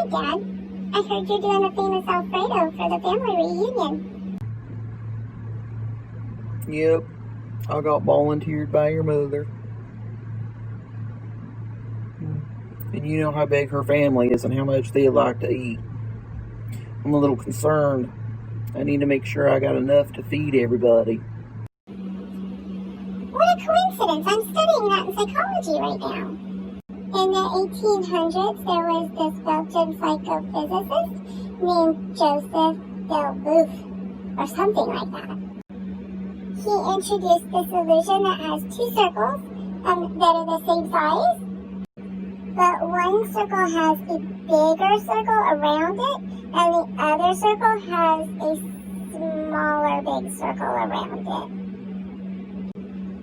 Hi, Dad. I heard you're doing a famous Alfredo for the family reunion. Yep, I got volunteered by your mother. And you know how big her family is and how much they like to eat. I'm a little concerned. I need to make sure I got enough to feed everybody. What a coincidence. I'm studying that in psychology right now. In the 1800s, there was this Belgian psychophysicist named Joseph Delbouef, or something like that. He introduced this illusion that has two circles that are the same size, but one circle has a bigger circle around it, and the other circle has a smaller big circle around it.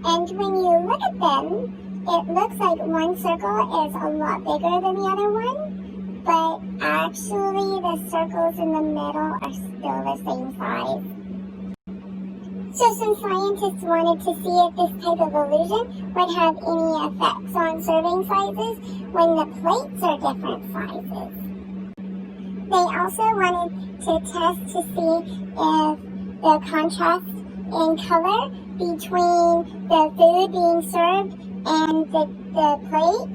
And when you look at them, it looks like one circle is a lot bigger than the other one, but actually the circles in the middle are still the same size. So some scientists wanted to see if this type of illusion would have any effects on serving sizes when the plates are different sizes. They also wanted to test to see if the contrast in color between the food being served and the plate,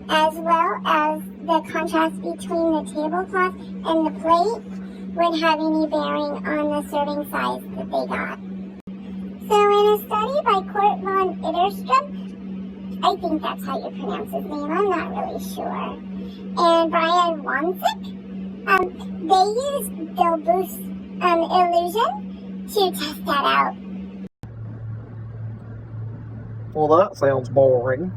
as well as the contrast between the tablecloth and the plate, would have any bearing on the serving size that they got. So in a study by Kurt von Idderstrom, I think that's how you pronounce his name, I'm not really sure, and Brian Wamsick, they used Delbouef's illusion to test that out. Well, that sounds boring.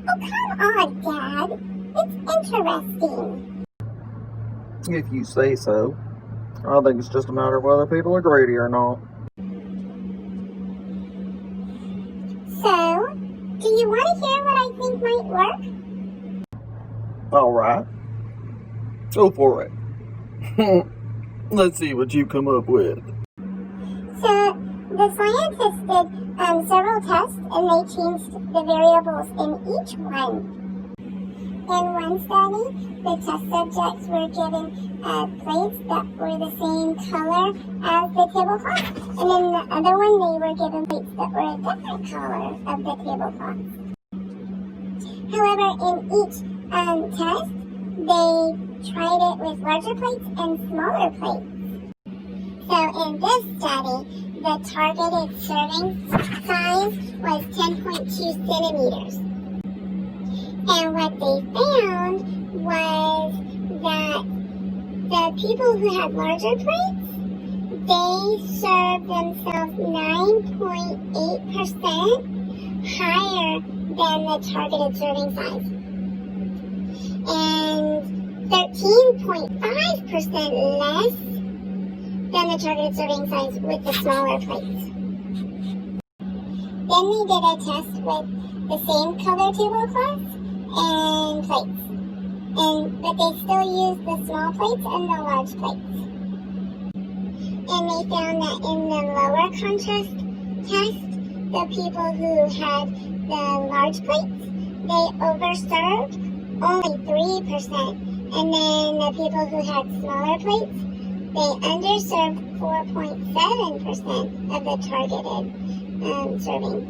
Oh, come on, Dad. It's interesting. If you say so. I think it's just a matter of whether people are greedy or not. So, do you want to hear what I think might work? Alright. Go for it. Let's see what you come up with. So, the scientists did several tests and they changed the variables in each one. In one study, the test subjects were given plates that were the same color as the tablecloth, and in the other one, they were given plates that were a different color of the tablecloth. However, in each test, they tried it with larger plates and smaller plates. So in this study, the targeted serving size was 10.2 centimeters. And what they found was that the people who had larger plates, they served themselves 9.8% higher than the targeted serving size. And 13.5% less than the targeted serving size with the smaller plates. Then they did a test with the same color tablecloth and plates, but they still used the small plates and the large plates. And they found that in the lower contrast test, the people who had the large plates, they overserved only 3%, and then the people who had smaller plates, they underserved 4.7% of the targeted serving.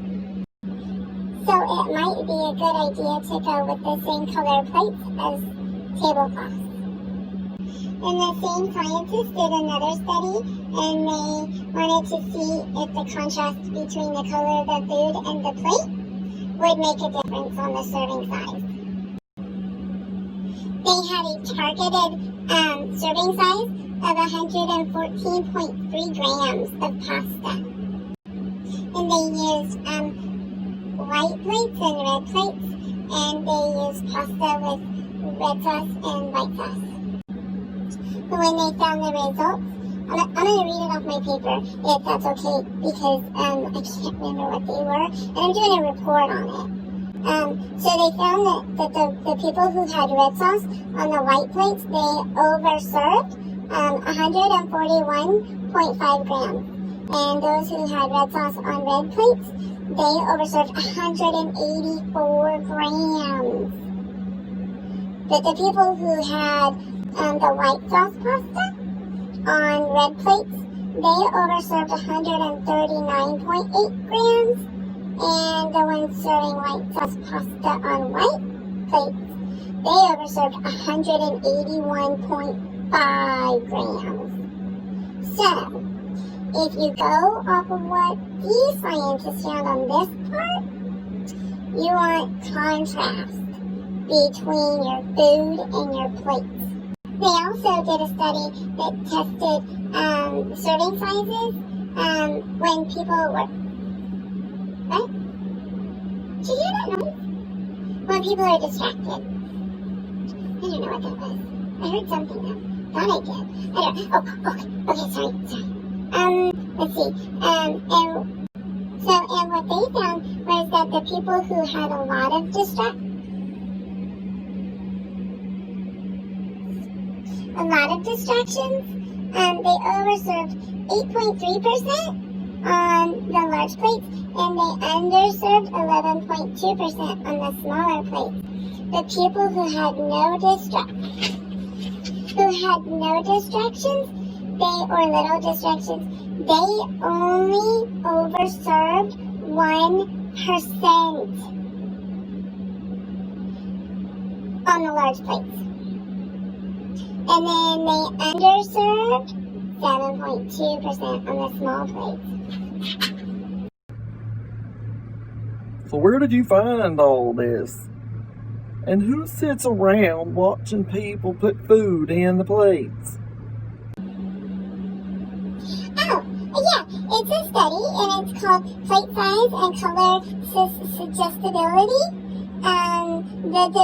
So it might be a good idea to go with the same color plates as tablecloths. And the same scientists did another study, and they wanted to see if the contrast between the color of the food and the plate would make a difference on the serving size. They had a targeted serving size of 114.3 grams of pasta. And they used white plates and red plates, and they used pasta with red sauce and white sauce. But when they found the results, I'm going to read it off my paper, if that's okay, because I can't remember what they were, and I'm doing a report on it. So they found that the people who had red sauce on the white plates, they overserved 141.5 grams. And those who had red sauce on red plates, they overserved 184 grams. But the people who had the white sauce pasta on red plates, they overserved 139.8 grams, and the ones serving white sauce pasta on white plates, they overserved 181.5 grams. So, if you go off of what these scientists found on this part, you want contrast between your food and your plates. They also did a study that tested serving sizes when people were... What? Did you hear that noise? When people are distracted. I don't know what that was. I heard something though. Thought I did. I don't know. Okay, sorry. Let's see. And what they found was that the people who had a lot of distractions, they overserved 8.3% on the large plates, and they underserved 11.2% on the smaller plates. The people who had no distractions, or little distractions, they only overserved 1% on the large plates. And then they underserved 7.2% on the small plates. So where did you find all this? And who sits around watching people put food in the plates? Oh, yeah, it's a study, and it's called Plate Size and Color Suggestibility. The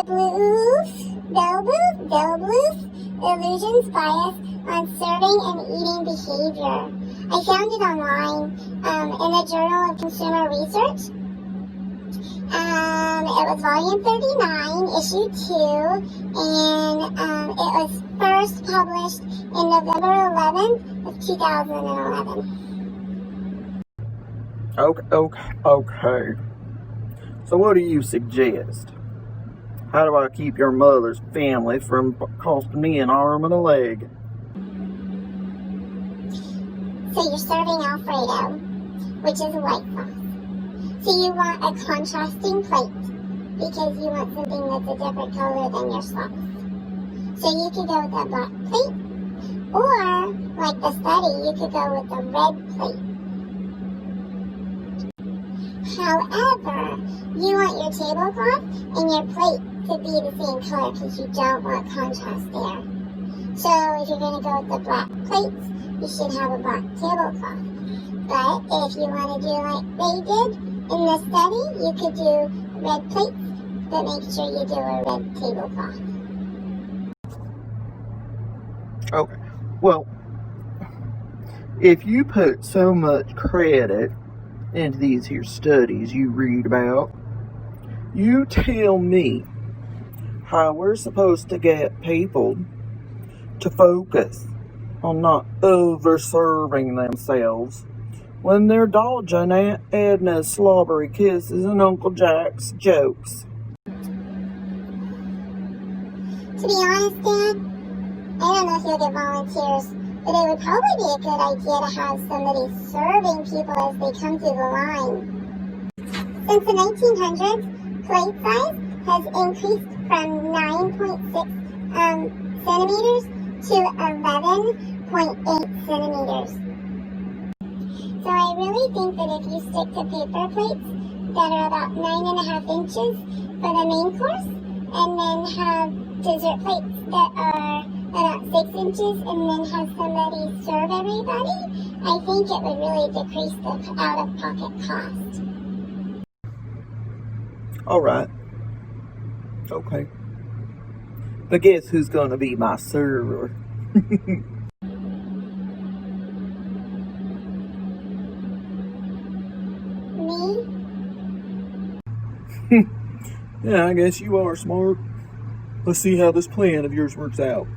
Delbouef Illusions Bias on Serving and Eating Behavior. I found it online in the Journal of Consumer Research. It was volume 39, issue 2, and it was first published in November 11th of 2011. Okay. So what do you suggest? How do I keep your mother's family from costing me an arm and a leg? So you're serving Alfredo, which is a white sauce. So you want a contrasting plate because you want something that's a different color than your sauce. So you could go with a black plate, or like the study, you could go with a red plate. However, you want your tablecloth and your plate to be the same color because you don't want contrast there. So if you're going to go with the black plates, you should have a black tablecloth. But if you want to do like they did in the study, you could do red plates, but make sure you do a red tablecloth. Okay. Well, if you put so much credit into these here studies you read about, you tell me how we're supposed to get people to focus on not over-serving themselves when they're dodging Aunt Edna's slobbery kisses and Uncle Jack's jokes. To be honest, Dad, I don't know if you'll get volunteers, but it would probably be a good idea to have somebody serving people as they come through the line. Since the 1900s, plate size has increased from 9.6 centimeters to 11.8 centimeters. So I really think that if you stick to paper plates that are about 9.5 inches for the main course, and then have dessert plates that are about 6 inches, and then have somebody serve everybody, I think it would really decrease the out-of-pocket cost. Alright. Okay. But guess who's going to be my server? Me? Yeah, I guess you are smart. Let's see how this plan of yours works out.